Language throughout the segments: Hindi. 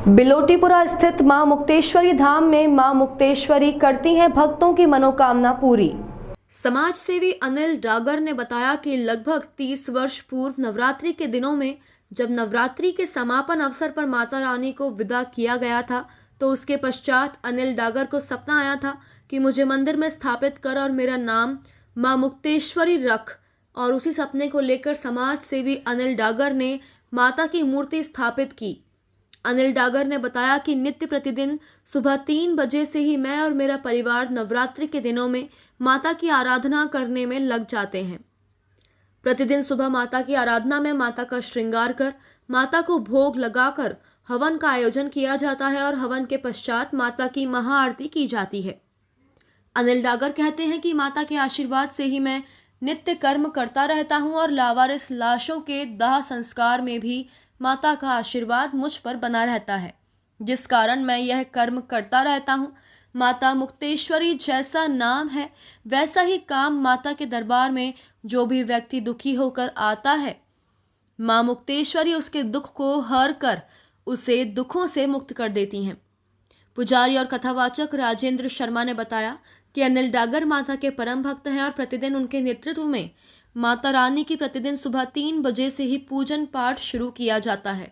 बिलोटीपुरा स्थित मां मुक्तेश्वरी धाम में मां मुक्तेश्वरी करती हैं भक्तों की मनोकामना पूरी। समाज सेवी अनिल डागर ने बताया कि लगभग 30 वर्ष पूर्व नवरात्रि के दिनों में जब नवरात्रि के समापन अवसर पर माता रानी को विदा किया गया था, तो उसके पश्चात अनिल डागर को सपना आया था कि मुझे मंदिर में स्थापित कर और मेरा नाम मां मुक्तेश्वरी रख। और उसी सपने को लेकर समाज सेवी अनिल डागर ने माता की मूर्ति स्थापित की। अनिल डागर ने बताया कि नित्य प्रतिदिन सुबह 3 बजे से ही मैं और मेरा परिवार नवरात्रि के दिनों में माता की आराधना करने में लग जाते हैं। प्रतिदिन सुबह माता की आराधना में माता का श्रृंगार कर माता को भोग लगाकर हवन का आयोजन किया जाता है और हवन के पश्चात माता की महाआरती की जाती है। अनिल डागर कहते हैं कि माता के आशीर्वाद से ही मैं नित्य कर्म करता रहता हूं और लावारिस लाशों के दाह संस्कार में भी माता का आशीर्वाद मुझ पर बना रहता है, जिस कारण मैं यह कर्म करता रहता हूँ। माता मुक्तेश्वरी जैसा नाम है वैसा ही काम माता के दरबार में जो भी व्यक्ति दुखी होकर आता है, मां मुक्तेश्वरी उसके दुख को हर कर उसे दुखों से मुक्त कर देती हैं। पुजारी और कथावाचक राजेंद्र शर्मा ने बताया कि अनिल डागर माता के परम भक्त हैं और प्रतिदिन उनके नेतृत्व में माता रानी की प्रतिदिन सुबह 3 बजे से ही पूजन पाठ शुरू किया जाता है।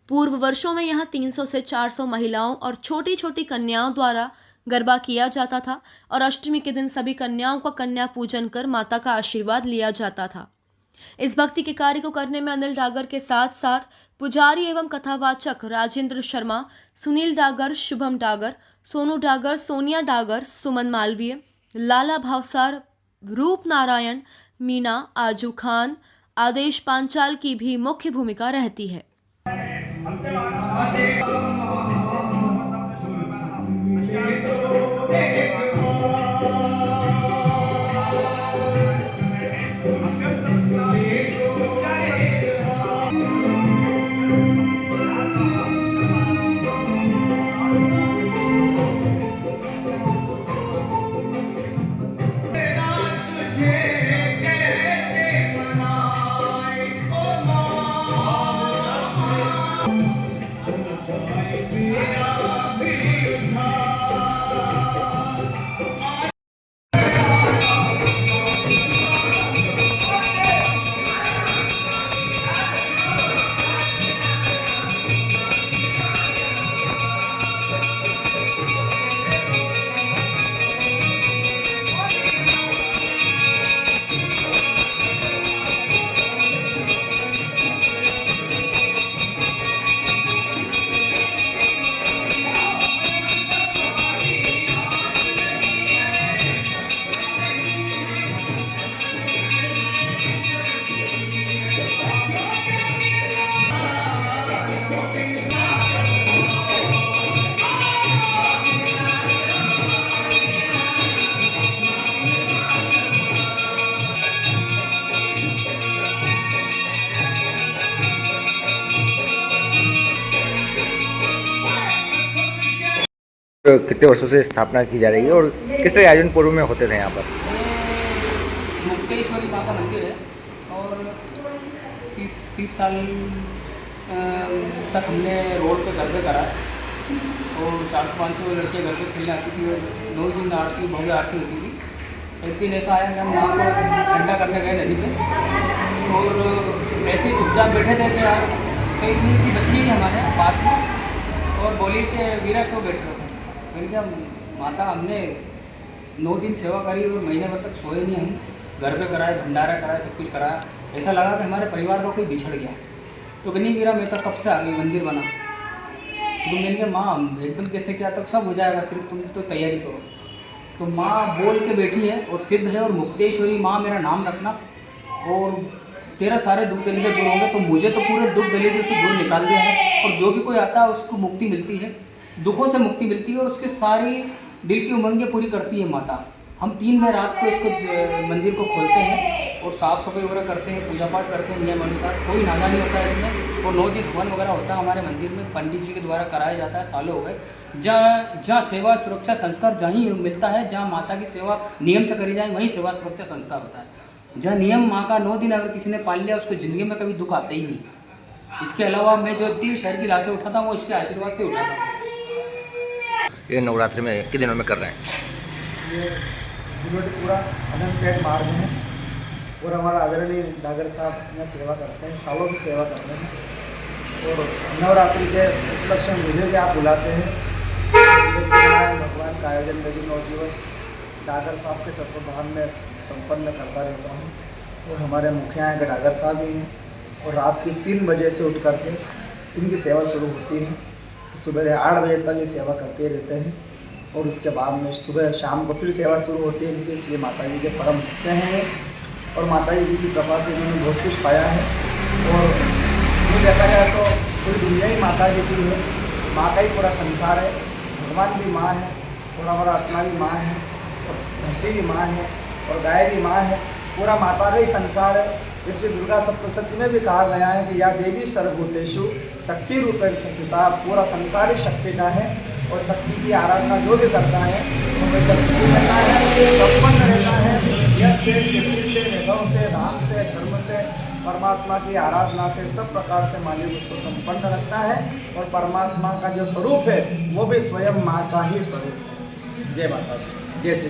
पूर्व वर्षों में यहाँ 300 से 400 महिलाओं और छोटी छोटी कन्याओं द्वारा गरबा किया जाता था और अष्टमी के दिन सभी कन्याओं का कन्या पूजन कर माता का आशीर्वाद लिया जाता था। इस भक्ति के कार्य को करने में अनिल डागर के साथ साथ पुजारी एवं कथावाचक राजेंद्र शर्मा, सुनील डागर, शुभम डागर, सोनू डागर, सोनिया डागर, सुमन मालवीय, लाला भावसार, रूप नारायण, मीना, आजू खान, आदेश पांचाल की भी मुख्य भूमिका रहती है। कितने वर्षों से स्थापना की जा रही है और किस तरह आयोजन पूर्व में होते थे यहाँ पर? मुक्तेश्वरी माता मंदिर है और 30 साल तक हमने रोड पे गरबे करा और 400-500 लड़के घर पे खेलने आती थी और 9 दिन आरती, भव्य आरती होती थी। एक दिन ऐसा आया कि हम माँ को ठंडा करने गए नदी पे और ऐसे ही चुपचाप बैठे थे कि यार कई इतनी सी बच्ची है हमारे पास में और बोली कि वीरा क्यों बैठे हो? मैंने कहा माता हमने 9 दिन सेवा करी और महीने भर तक सोए नहीं, हम घर पे कराए, भंडारा कराए, सब कुछ कराया। ऐसा लगा कि हमारे परिवार का कोई बिछड़ गया। तो नहीं वीरा मैं तो कब से आ गई, मंदिर बना। तो मैंने कहा माँ एकदम कैसे किया? तो सब हो जाएगा, सिर्फ तुम तो तैयारी करो। तो माँ बोल के बैठी है और सिद्ध है और मुक्तेश्वरी माँ मेरा नाम रखना और तेरा सारे दुख दलिद्र दूर होंगे। तो मुझे तो पूरे दुख दलिद्र से दूर निकाल दिया है और जो भी कोई आता है उसको मुक्ति मिलती है, दुखों से मुक्ति मिलती है और उसके सारी दिल की उमंगें पूरी करती है माता। हम 3 बजे रात को इसको मंदिर को खोलते हैं और साफ़ सफाई वगैरह करते हैं, पूजा पाठ करते हैं नियम अनुसार। कोई नागा नहीं होता है इसमें और 9 दिन हवन वगैरह होता है हमारे मंदिर में, पंडित जी के द्वारा कराया जाता है। सालों हो गए। जहाँ सेवा सुरक्षा संस्कार जहाँ ही मिलता है, जहाँ माता की सेवा नियम से करी जाए वहीं सेवा सुरक्षा संस्कार होता है। जहाँ नियम माँ का 9 दिन अगर किसी ने पाल लिया उसको ज़िंदगी में कभी दुख आता ही नहीं। इसके अलावा मैं जो 3 शहर की लाशें उठाता हूँ वो इसके आशीर्वाद से उठाता हूँ। ये नवरात्रि में कितने दिनों में कर रहे हैं? ये पूरा अनंत पेट मार्ग है और हमारा आदरणीय डागर साहब यहाँ सेवा करते हैं, सालों से सेवा करते हैं और नवरात्रि के उपलक्ष्य में मुझे भी आप बुलाते हैं। भगवान का आयोजन मेरी 9 दिवस डागर साहब के तत्वाधान में संपन्न करता रहता हूँ और हमारे मुखिया हैं डागर साहब ही हैं और रात की 3 बजे से उठ करके इनकी सेवा शुरू होती है। सुबह 8 बजे तक ये सेवा करते रहते हैं और उसके बाद में सुबह शाम को फिर सेवा शुरू होती है इनकी। इसलिए माता जी के परम भक्त हैं और माता जी की कृपा से इन्होंने बहुत कुछ पाया है और ये देखा जाए तो पूरी दुनिया ही माता जी की है। माँ का ही पूरा संसार है, भगवान भी माँ है और हमारा आत्मा भी माँ है और धरती भी माँ है और गाय भी माँ है, पूरा माता का ही संसार है। इसलिए दुर्गा सप्तशती में भी कहा गया है कि या देवी सर्वभूतेषु शक्ति रूपेण संस्थिता, पूरा संसार ही शक्ति का है और शक्ति की आराधना जो भी करता है वो हमेशा शक्ति रहता है, संपन्न रहता है। यश से, कीर्ति से, वैभव से, धाम से, धर्म से, परमात्मा की आराधना से सब प्रकार से मालिक उसको संपन्न रखता है और परमात्मा का जो स्वरूप है वो भी स्वयं माँ का ही स्वरूप है। जय माता दी, जय श्री